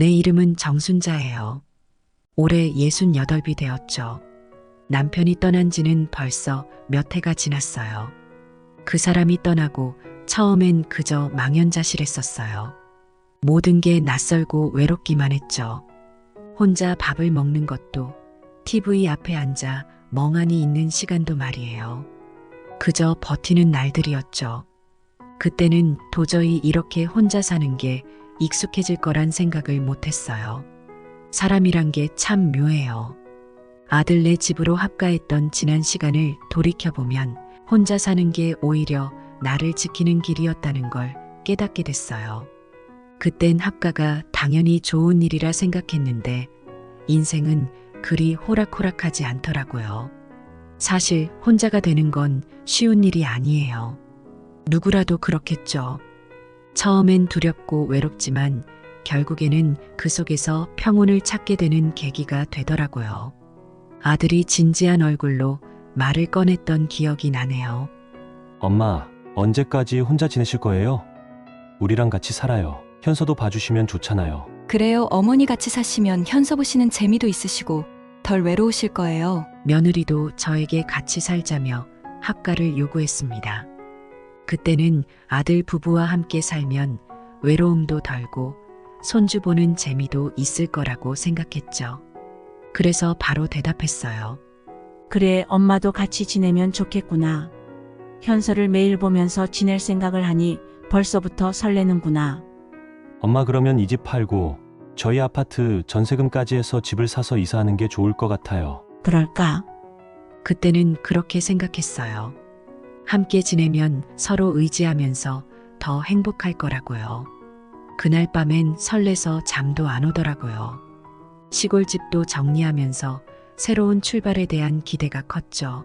내 이름은 정순자예요. 올해 68이 되었죠. 남편이 떠난 지는 벌써 몇 해가 지났어요. 그 사람이 떠나고 처음엔 그저 망연자실했었어요. 모든 게 낯설고 외롭기만 했죠. 혼자 밥을 먹는 것도, TV 앞에 앉아 멍하니 있는 시간도 말이에요. 그저 버티는 날들이었죠. 그때는 도저히 이렇게 혼자 사는 게 익숙해질 거란 생각을 못했어요. 사람이란 게 참 묘해요. 아들네 집으로 합가했던 지난 시간을 돌이켜보면 혼자 사는 게 오히려 나를 지키는 길이었다는 걸 깨닫게 됐어요. 그땐 합가가 당연히 좋은 일이라 생각했는데 인생은 그리 호락호락하지 않더라고요. 사실 혼자가 되는 건 쉬운 일이 아니에요. 누구라도 그렇겠죠. 처음엔 두렵고 외롭지만 결국에는 그 속에서 평온을 찾게 되는 계기가 되더라고요. 아들이 진지한 얼굴로 말을 꺼냈던 기억이 나네요. 엄마, 언제까지 혼자 지내실 거예요? 우리랑 같이 살아요. 현서도 봐주시면 좋잖아요. 그래요. 어머니 같이 사시면 현서 보시는 재미도 있으시고 덜 외로우실 거예요. 며느리도 저에게 같이 살자며 합가를 요구했습니다. 그때는 아들 부부와 함께 살면 외로움도 덜고 손주 보는 재미도 있을 거라고 생각했죠. 그래서 바로 대답했어요. 그래, 엄마도 같이 지내면 좋겠구나. 현서를 매일 보면서 지낼 생각을 하니 벌써부터 설레는구나. 엄마, 그러면 이 집 팔고 저희 아파트 전세금까지 해서 집을 사서 이사하는 게 좋을 것 같아요. 그럴까? 그때는 그렇게 생각했어요. 함께 지내면 서로 의지하면서 더 행복할 거라고요. 그날 밤엔 설레서 잠도 안 오더라고요. 시골집도 정리하면서 새로운 출발에 대한 기대가 컸죠.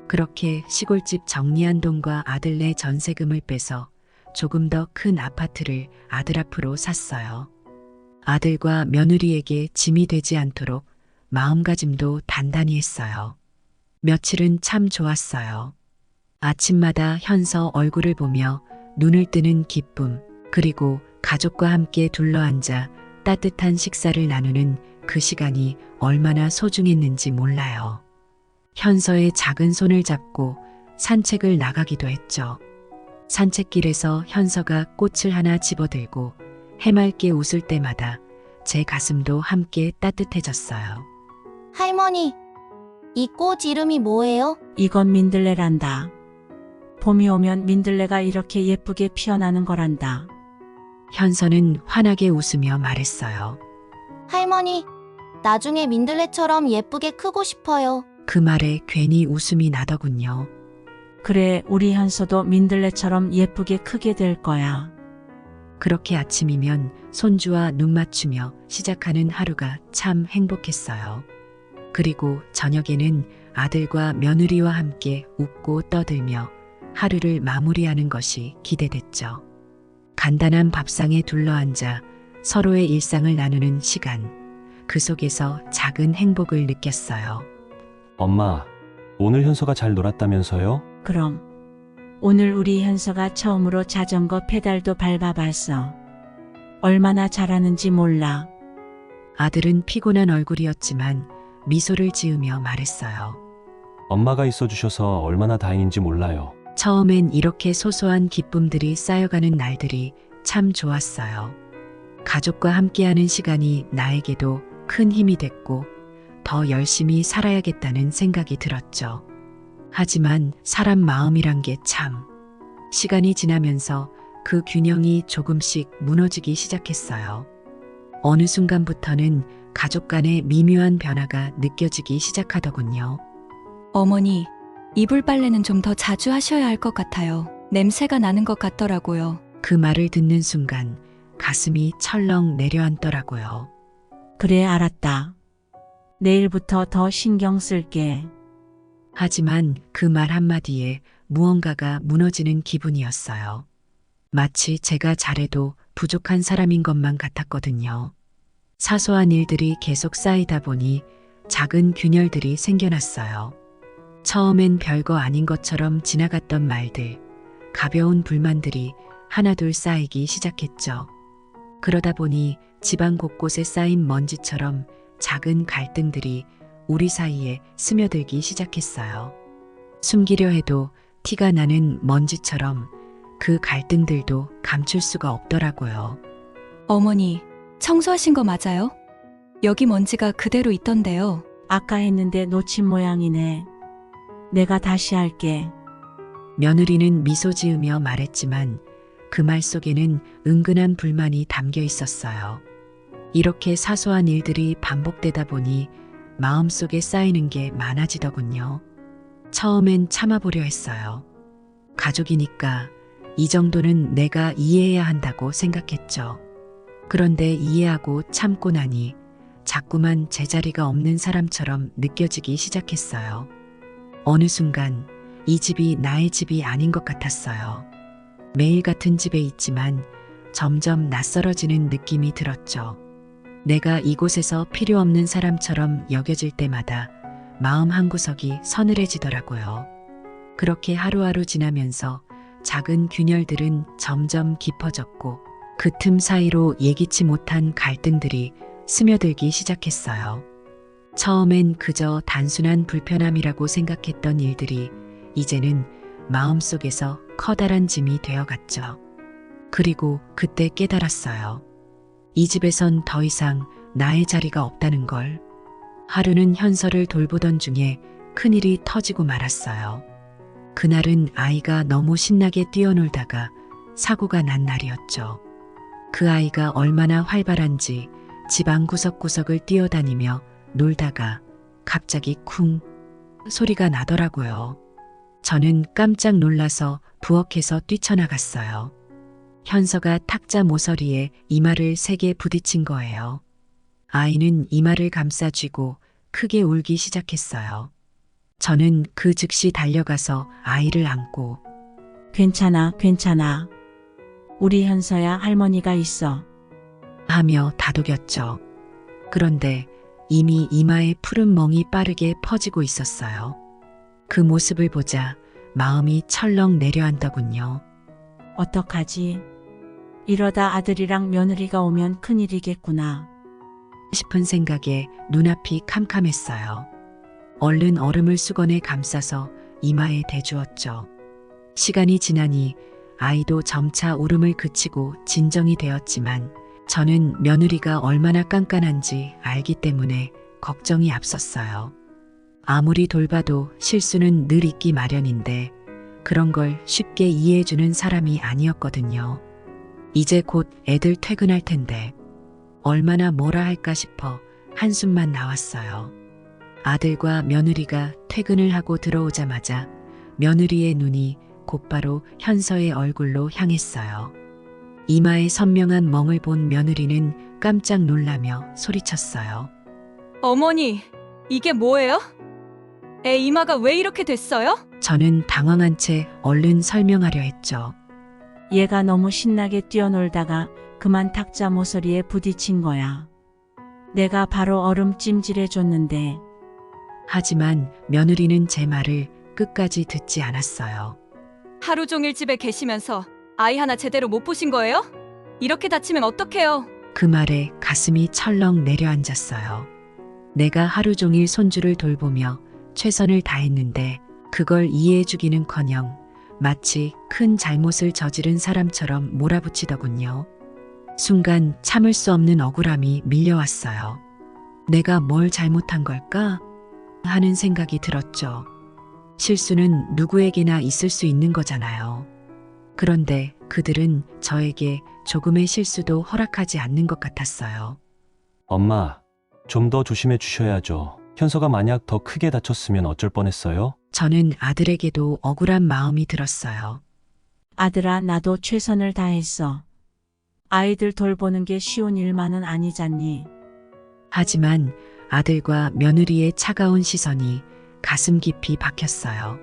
그렇게 시골집 정리한 돈과 아들네 전세금을 빼서 조금 더 큰 아파트를 아들 앞으로 샀어요. 아들과 며느리에게 짐이 되지 않도록 마음가짐도 단단히 했어요. 며칠은 참 좋았어요. 아침마다 현서 얼굴을 보며 눈을 뜨는 기쁨, 그리고 가족과 함께 둘러앉아 따뜻한 식사를 나누는 그 시간이 얼마나 소중했는지 몰라요. 현서의 작은 손을 잡고 산책을 나가기도 했죠. 산책길에서 현서가 꽃을 하나 집어들고 해맑게 웃을 때마다 제 가슴도 함께 따뜻해졌어요. 할머니, 이 꽃 이름이 뭐예요? 이건 민들레란다. 봄이 오면 민들레가 이렇게 예쁘게 피어나는 거란다. 현서는 환하게 웃으며 말했어요. 할머니, 나중에 민들레처럼 예쁘게 크고 싶어요. 그 말에 괜히 웃음이 나더군요. 그래, 우리 현서도 민들레처럼 예쁘게 크게 될 거야. 그렇게 아침이면 손주와 눈 맞추며 시작하는 하루가 참 행복했어요. 그리고 저녁에는 아들과 며느리와 함께 웃고 떠들며 하루를 마무리하는 것이 기대됐죠. 간단한 밥상에 둘러앉아 서로의 일상을 나누는 시간, 그 속에서 작은 행복을 느꼈어요. 엄마, 오늘 현서가 잘 놀았다면서요? 그럼 오늘 우리 현서가 처음으로 자전거 페달도 밟아봤어. 얼마나 잘하는지 몰라. 아들은 피곤한 얼굴이었지만 미소를 지으며 말했어요. 엄마가 있어주셔서 얼마나 다행인지 몰라요. 처음엔 이렇게 소소한 기쁨들이 쌓여가는 날들이 참 좋았어요. 가족과 함께하는 시간이 나에게도 큰 힘이 됐고 더 열심히 살아야겠다는 생각이 들었죠. 하지만 사람 마음이란 게 참, 시간이 지나면서 그 균형이 조금씩 무너지기 시작했어요. 어느 순간부터는 가족 간의 미묘한 변화가 느껴지기 시작하더군요. 어머니, 이불 빨래는 좀 더 자주 하셔야 할 것 같아요. 냄새가 나는 것 같더라고요. 그 말을 듣는 순간 가슴이 철렁 내려앉더라고요. 그래, 알았다. 내일부터 더 신경 쓸게. 하지만 그 말 한마디에 무언가가 무너지는 기분이었어요. 마치 제가 잘해도 부족한 사람인 것만 같았거든요. 사소한 일들이 계속 쌓이다 보니 작은 균열들이 생겨났어요. 처음엔 별거 아닌 것처럼 지나갔던 말들, 가벼운 불만들이 하나둘 쌓이기 시작했죠. 그러다 보니 집안 곳곳에 쌓인 먼지처럼 작은 갈등들이 우리 사이에 스며들기 시작했어요. 숨기려 해도 티가 나는 먼지처럼 그 갈등들도 감출 수가 없더라고요. 어머니, 청소하신 거 맞아요? 여기 먼지가 그대로 있던데요. 아까 했는데 놓친 모양이네. 내가 다시 할게. 며느리는 미소 지으며 말했지만 그 말 속에는 은근한 불만이 담겨 있었어요. 이렇게 사소한 일들이 반복되다 보니 마음속에 쌓이는 게 많아지더군요. 처음엔 참아보려 했어요. 가족이니까 이 정도는 내가 이해해야 한다고 생각했죠. 그런데 이해하고 참고 나니 자꾸만 제자리가 없는 사람처럼 느껴지기 시작했어요. 어느 순간 이 집이 나의 집이 아닌 것 같았어요. 매일 같은 집에 있지만 점점 낯설어지는 느낌이 들었죠. 내가 이곳에서 필요 없는 사람처럼 여겨질 때마다 마음 한구석이 서늘해지더라고요. 그렇게 하루하루 지나면서 작은 균열들은 점점 깊어졌고 그 틈 사이로 예기치 못한 갈등들이 스며들기 시작했어요. 처음엔 그저 단순한 불편함이라고 생각했던 일들이 이제는 마음속에서 커다란 짐이 되어갔죠. 그리고 그때 깨달았어요. 이 집에선 더 이상 나의 자리가 없다는 걸. 하루는 현서를 돌보던 중에 큰일이 터지고 말았어요. 그날은 아이가 너무 신나게 뛰어놀다가 사고가 난 날이었죠. 그 아이가 얼마나 활발한지 집안 구석구석을 뛰어다니며 놀다가 갑자기 쿵 소리가 나더라고요. 저는 깜짝 놀라서 부엌에서 뛰쳐나갔어요. 현서가 탁자 모서리에 이마를 세게 부딪힌 거예요. 아이는 이마를 감싸쥐고 크게 울기 시작했어요. 저는 그 즉시 달려가서 아이를 안고 괜찮아, 괜찮아. 우리 현서야 할머니가 있어. 하며 다독였죠. 그런데 이미 이마에 푸른 멍이 빠르게 퍼지고 있었어요. 그 모습을 보자 마음이 철렁 내려앉더군요. 어떡하지? 이러다 아들이랑 며느리가 오면 큰일이겠구나. 싶은 생각에 눈앞이 캄캄했어요. 얼른 얼음을 수건에 감싸서 이마에 대주었죠. 시간이 지나니 아이도 점차 울음을 그치고 진정이 되었지만 저는 며느리가 얼마나 깐깐한지 알기 때문에 걱정이 앞섰어요. 아무리 돌봐도 실수는 늘 있기 마련인데 그런 걸 쉽게 이해해주는 사람이 아니었거든요. 이제 곧 애들 퇴근할 텐데 얼마나 뭐라 할까 싶어 한숨만 나왔어요. 아들과 며느리가 퇴근을 하고 들어오자마자 며느리의 눈이 곧바로 현서의 얼굴로 향했어요. 이마에 선명한 멍을 본 며느리는 깜짝 놀라며 소리쳤어요. 어머니, 이게 뭐예요? 애 이마가 왜 이렇게 됐어요? 저는 당황한 채 얼른 설명하려 했죠. 얘가 너무 신나게 뛰어놀다가 그만 탁자 모서리에 부딪힌 거야. 내가 바로 얼음 찜질해 줬는데. 하지만 며느리는 제 말을 끝까지 듣지 않았어요. 하루 종일 집에 계시면서 아이 하나 제대로 못 보신 거예요? 이렇게 다치면 어떡해요? 그 말에 가슴이 철렁 내려앉았어요. 내가 하루 종일 손주를 돌보며 최선을 다했는데 그걸 이해해주기는커녕 마치 큰 잘못을 저지른 사람처럼 몰아붙이더군요. 순간 참을 수 없는 억울함이 밀려왔어요. 내가 뭘 잘못한 걸까? 하는 생각이 들었죠. 실수는 누구에게나 있을 수 있는 거잖아요. 그런데 그들은 저에게 조금의 실수도 허락하지 않는 것 같았어요. 엄마, 좀 더 조심해 주셔야죠. 현서가 만약 더 크게 다쳤으면 어쩔 뻔했어요? 저는 아들에게도 억울한 마음이 들었어요. 아들아, 나도 최선을 다했어. 아이들 돌보는 게 쉬운 일만은 아니잖니. 하지만 아들과 며느리의 차가운 시선이 가슴 깊이 박혔어요.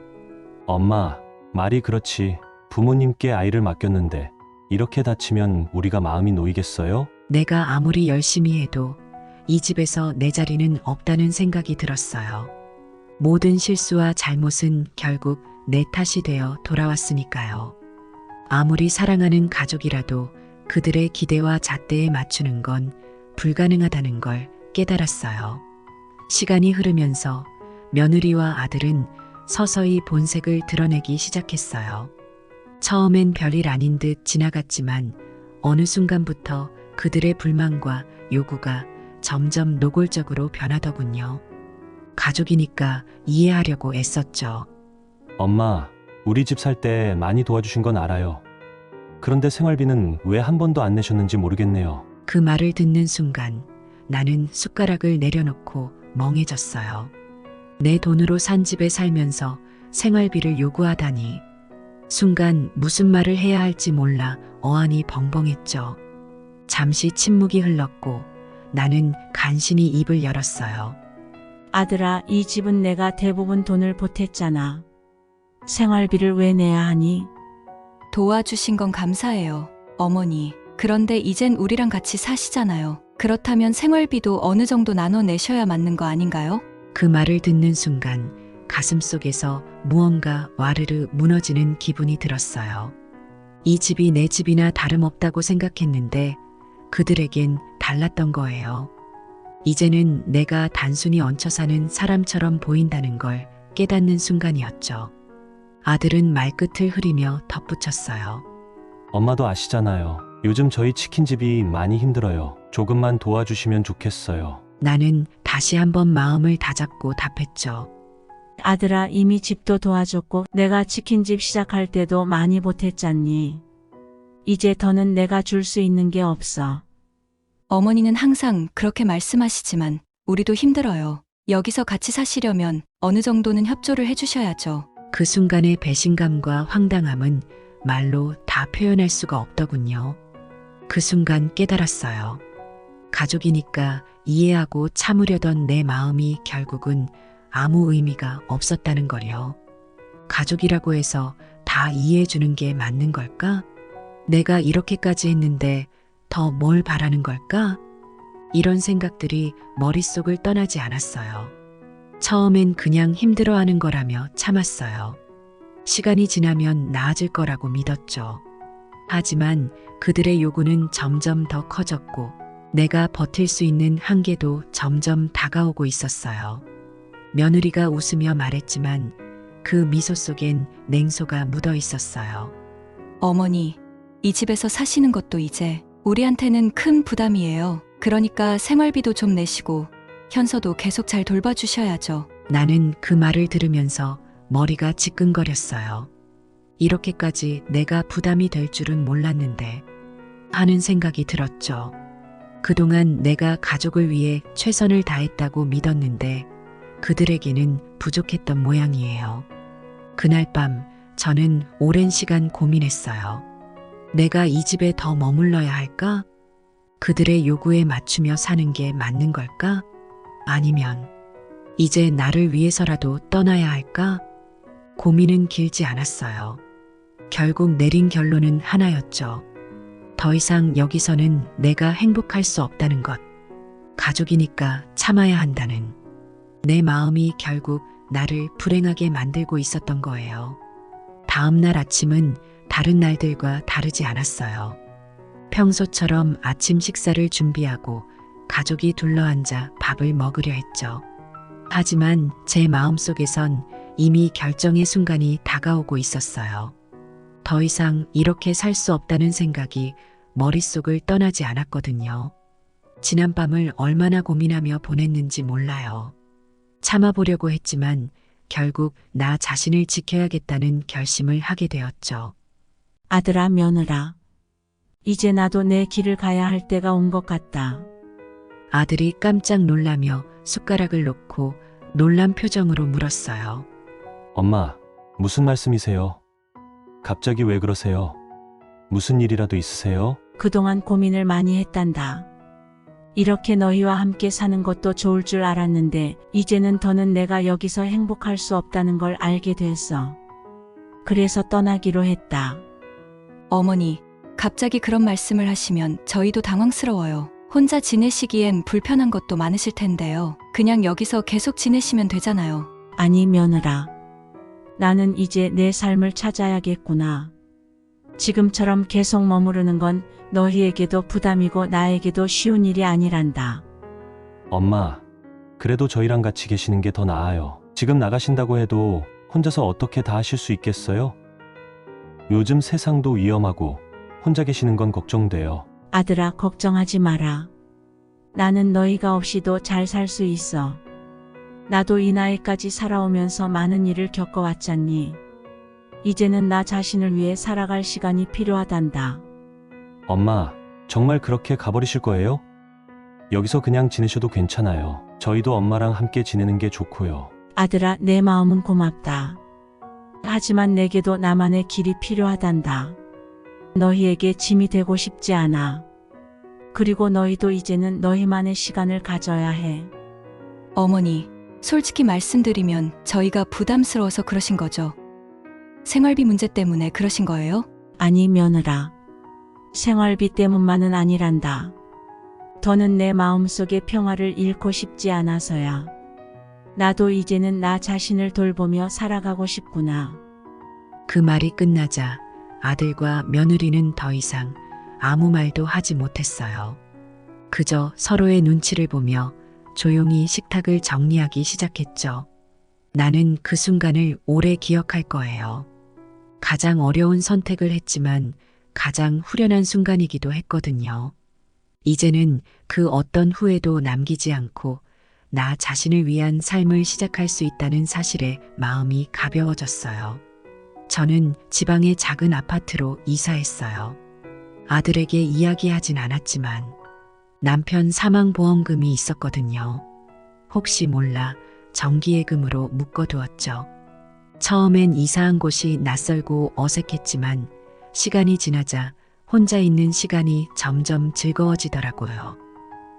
엄마, 말이 그렇지. 부모님께 아이를 맡겼는데 이렇게 다치면 우리가 마음이 놓이겠어요? 내가 아무리 열심히 해도 이 집에서 내 자리는 없다는 생각이 들었어요. 모든 실수와 잘못은 결국 내 탓이 되어 돌아왔으니까요. 아무리 사랑하는 가족이라도 그들의 기대와 잣대에 맞추는 건 불가능하다는 걸 깨달았어요. 시간이 흐르면서 며느리와 아들은 서서히 본색을 드러내기 시작했어요. 처음엔 별일 아닌 듯 지나갔지만 어느 순간부터 그들의 불만과 요구가 점점 노골적으로 변하더군요. 가족이니까 이해하려고 애썼죠. 엄마, 우리 집 살 때 많이 도와주신 건 알아요. 그런데 생활비는 왜 한 번도 안 내셨는지 모르겠네요. 그 말을 듣는 순간 나는 숟가락을 내려놓고 멍해졌어요. 내 돈으로 산 집에 살면서 생활비를 요구하다니. 순간 무슨 말을 해야 할지 몰라 어안이 벙벙했죠. 잠시 침묵이 흘렀고 나는 간신히 입을 열었어요. 아들아, 이 집은 내가 대부분 돈을 보탰잖아. 생활비를 왜 내야 하니? 도와주신 건 감사해요, 어머니. 그런데 이젠 우리랑 같이 사시잖아요. 그렇다면 생활비도 어느 정도 나눠 내셔야 맞는 거 아닌가요? 그 말을 듣는 순간 가슴속에서 무언가 와르르 무너지는 기분이 들었어요. 이 집이 내 집이나 다름없다고 생각했는데 그들에겐 달랐던 거예요. 이제는 내가 단순히 얹혀 사는 사람처럼 보인다는 걸 깨닫는 순간이었죠. 아들은 말끝을 흐리며 덧붙였어요. 엄마도 아시잖아요. 요즘 저희 치킨집이 많이 힘들어요. 조금만 도와주시면 좋겠어요. 나는 다시 한번 마음을 다잡고 답했죠. 아들아, 이미 집도 도와줬고 내가 치킨집 시작할 때도 많이 보탰잖니. 이제 더는 내가 줄 수 있는 게 없어. 어머니는 항상 그렇게 말씀하시지만 우리도 힘들어요. 여기서 같이 사시려면 어느 정도는 협조를 해주셔야죠. 그 순간의 배신감과 황당함은 말로 다 표현할 수가 없더군요. 그 순간 깨달았어요. 가족이니까 이해하고 참으려던 내 마음이 결국은 아무 의미가 없었다는 거요. 가족이라고 해서 다 이해해주는 게 맞는 걸까? 내가 이렇게까지 했는데 더 뭘 바라는 걸까? 이런 생각들이 머릿속을 떠나지 않았어요. 처음엔 그냥 힘들어하는 거라며 참았어요. 시간이 지나면 나아질 거라고 믿었죠. 하지만 그들의 요구는 점점 더 커졌고 내가 버틸 수 있는 한계도 점점 다가오고 있었어요. 며느리가 웃으며 말했지만 그 미소 속엔 냉소가 묻어 있었어요. 어머니, 이 집에서 사시는 것도 이제 우리한테는 큰 부담이에요. 그러니까 생활비도 좀 내시고 현서도 계속 잘 돌봐주셔야죠. 나는 그 말을 들으면서 머리가 지끈거렸어요. 이렇게까지 내가 부담이 될 줄은 몰랐는데 하는 생각이 들었죠. 그동안 내가 가족을 위해 최선을 다했다고 믿었는데 그들에게는 부족했던 모양이에요. 그날 밤 저는 오랜 시간 고민했어요. 내가 이 집에 더 머물러야 할까? 그들의 요구에 맞추며 사는 게 맞는 걸까? 아니면 이제 나를 위해서라도 떠나야 할까? 고민은 길지 않았어요. 결국 내린 결론은 하나였죠. 더 이상 여기서는 내가 행복할 수 없다는 것. 가족이니까 참아야 한다는 내 마음이 결국 나를 불행하게 만들고 있었던 거예요. 다음 날 아침은 다른 날들과 다르지 않았어요. 평소처럼 아침 식사를 준비하고 가족이 둘러앉아 밥을 먹으려 했죠. 하지만 제 마음속에선 이미 결정의 순간이 다가오고 있었어요. 더 이상 이렇게 살 수 없다는 생각이 머릿속을 떠나지 않았거든요. 지난밤을 얼마나 고민하며 보냈는지 몰라요. 참아보려고 했지만 결국 나 자신을 지켜야겠다는 결심을 하게 되었죠. 아들아, 며느라. 이제 나도 내 길을 가야 할 때가 온 것 같다. 아들이 깜짝 놀라며 숟가락을 놓고 놀란 표정으로 물었어요. 엄마, 무슨 말씀이세요? 갑자기 왜 그러세요? 무슨 일이라도 있으세요? 그동안 고민을 많이 했단다. 이렇게 너희와 함께 사는 것도 좋을 줄 알았는데 이제는 더는 내가 여기서 행복할 수 없다는 걸 알게 됐어. 그래서 떠나기로 했다. 어머니, 갑자기 그런 말씀을 하시면 저희도 당황스러워요. 혼자 지내시기엔 불편한 것도 많으실 텐데요. 그냥 여기서 계속 지내시면 되잖아요. 아니, 며느라. 나는 이제 내 삶을 찾아야겠구나. 지금처럼 계속 머무르는 건 너희에게도 부담이고 나에게도 쉬운 일이 아니란다. 엄마, 그래도 저희랑 같이 계시는 게 더 나아요. 지금 나가신다고 해도 혼자서 어떻게 다 하실 수 있겠어요? 요즘 세상도 위험하고 혼자 계시는 건 걱정돼요. 아들아, 걱정하지 마라. 나는 너희가 없이도 잘 살 수 있어. 나도 이 나이까지 살아오면서 많은 일을 겪어왔잖니. 이제는 나 자신을 위해 살아갈 시간이 필요하단다. 엄마, 정말 그렇게 가버리실 거예요? 여기서 그냥 지내셔도 괜찮아요. 저희도 엄마랑 함께 지내는 게 좋고요. 아들아, 내 마음은 고맙다. 하지만 내게도 나만의 길이 필요하단다. 너희에게 짐이 되고 싶지 않아. 그리고 너희도 이제는 너희만의 시간을 가져야 해. 어머니, 솔직히 말씀드리면 저희가 부담스러워서 그러신 거죠. 생활비 문제 때문에 그러신 거예요? 아니, 며느라. 생활비 때문만은 아니란다. 더는 내 마음속의 평화를 잃고 싶지 않아서야. 나도 이제는 나 자신을 돌보며 살아가고 싶구나. 그 말이 끝나자 아들과 며느리는 더 이상 아무 말도 하지 못했어요. 그저 서로의 눈치를 보며 조용히 식탁을 정리하기 시작했죠. 나는 그 순간을 오래 기억할 거예요. 가장 어려운 선택을 했지만 가장 후련한 순간이기도 했거든요. 이제는 그 어떤 후회도 남기지 않고 나 자신을 위한 삶을 시작할 수 있다는 사실에 마음이 가벼워졌어요. 저는 지방의 작은 아파트로 이사했어요. 아들에게 이야기하진 않았지만 남편 사망보험금이 있었거든요. 혹시 몰라 정기예금으로 묶어두었죠. 처음엔 이사한 곳이 낯설고 어색했지만 시간이 지나자 혼자 있는 시간이 점점 즐거워지더라고요.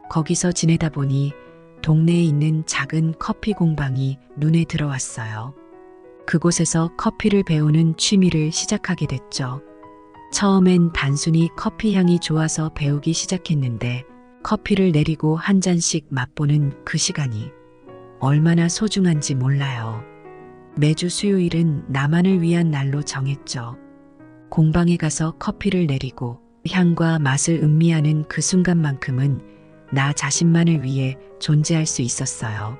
거기서 지내다 보니 동네에 있는 작은 커피 공방이 눈에 들어왔어요. 그곳에서 커피를 배우는 취미를 시작하게 됐죠. 처음엔 단순히 커피 향이 좋아서 배우기 시작했는데 커피를 내리고 한 잔씩 맛보는 그 시간이 얼마나 소중한지 몰라요. 매주 수요일은 나만을 위한 날로 정했죠. 공방에 가서 커피를 내리고 향과 맛을 음미하는 그 순간만큼은 나 자신만을 위해 존재할 수 있었어요.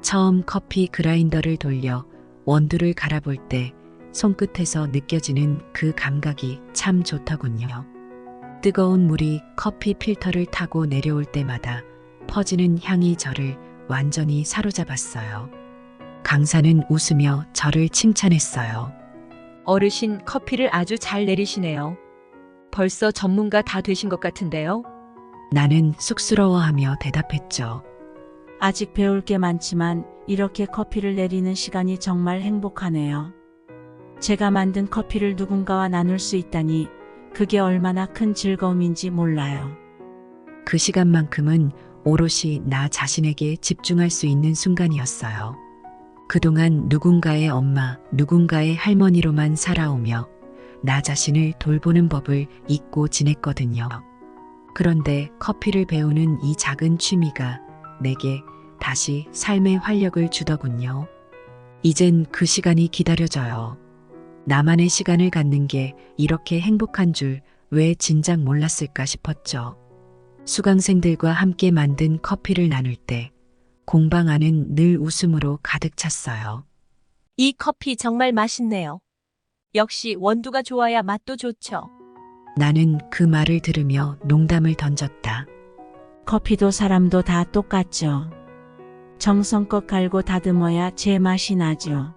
처음 커피 그라인더를 돌려 원두를 갈아볼 때 손끝에서 느껴지는 그 감각이 참 좋더군요. 뜨거운 물이 커피 필터를 타고 내려올 때마다 퍼지는 향이 저를 완전히 사로잡았어요. 강사는 웃으며 저를 칭찬했어요. 어르신 커피를 아주 잘 내리시네요. 벌써 전문가 다 되신 것 같은데요. 나는 쑥스러워하며 대답했죠. 아직 배울 게 많지만 이렇게 커피를 내리는 시간이 정말 행복하네요. 제가 만든 커피를 누군가와 나눌 수 있다니 그게 얼마나 큰 즐거움인지 몰라요. 그 시간만큼은 오롯이 나 자신에게 집중할 수 있는 순간이었어요. 그동안 누군가의 엄마, 누군가의 할머니로만 살아오며 나 자신을 돌보는 법을 잊고 지냈거든요. 그런데 커피를 배우는 이 작은 취미가 내게 다시 삶의 활력을 주더군요. 이젠 그 시간이 기다려져요. 나만의 시간을 갖는 게 이렇게 행복한 줄 왜 진작 몰랐을까 싶었죠. 수강생들과 함께 만든 커피를 나눌 때 공방 안은 늘 웃음으로 가득 찼어요. 이 커피 정말 맛있네요. 역시 원두가 좋아야 맛도 좋죠. 나는 그 말을 들으며 농담을 던졌다. 커피도 사람도 다 똑같죠. 정성껏 갈고 다듬어야 제 맛이 나죠.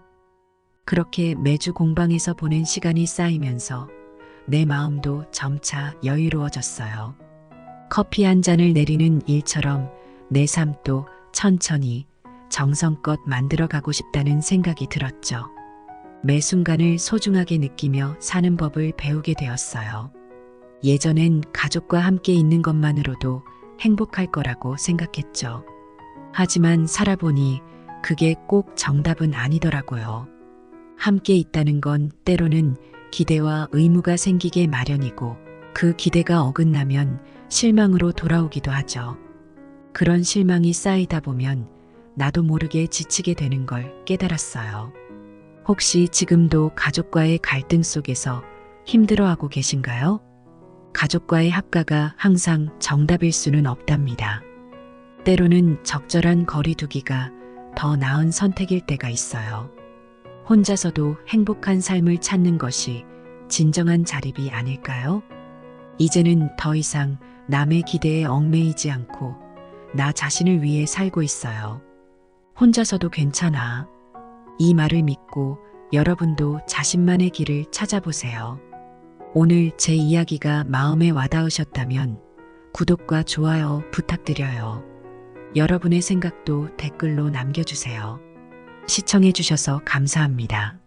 그렇게 매주 공방에서 보낸 시간이 쌓이면서 내 마음도 점차 여유로워졌어요. 커피 한 잔을 내리는 일처럼 내 삶도 천천히 정성껏 만들어가고 싶다는 생각이 들었죠. 매 순간을 소중하게 느끼며 사는 법을 배우게 되었어요. 예전엔 가족과 함께 있는 것만으로도 행복할 거라고 생각했죠. 하지만 살아보니 그게 꼭 정답은 아니더라고요. 함께 있다는 건 때로는 기대와 의무가 생기게 마련이고 그 기대가 어긋나면 실망으로 돌아오기도 하죠. 그런 실망이 쌓이다 보면 나도 모르게 지치게 되는 걸 깨달았어요. 혹시 지금도 가족과의 갈등 속에서 힘들어하고 계신가요? 가족과의 합가가 항상 정답일 수는 없답니다. 때로는 적절한 거리두기가 더 나은 선택일 때가 있어요. 혼자서도 행복한 삶을 찾는 것이 진정한 자립이 아닐까요? 이제는 더 이상 남의 기대에 얽매이지 않고 나 자신을 위해 살고 있어요. 혼자서도 괜찮아. 이 말을 믿고 여러분도 자신만의 길을 찾아보세요. 오늘 제 이야기가 마음에 와닿으셨다면 구독과 좋아요 부탁드려요. 여러분의 생각도 댓글로 남겨주세요. 시청해주셔서 감사합니다.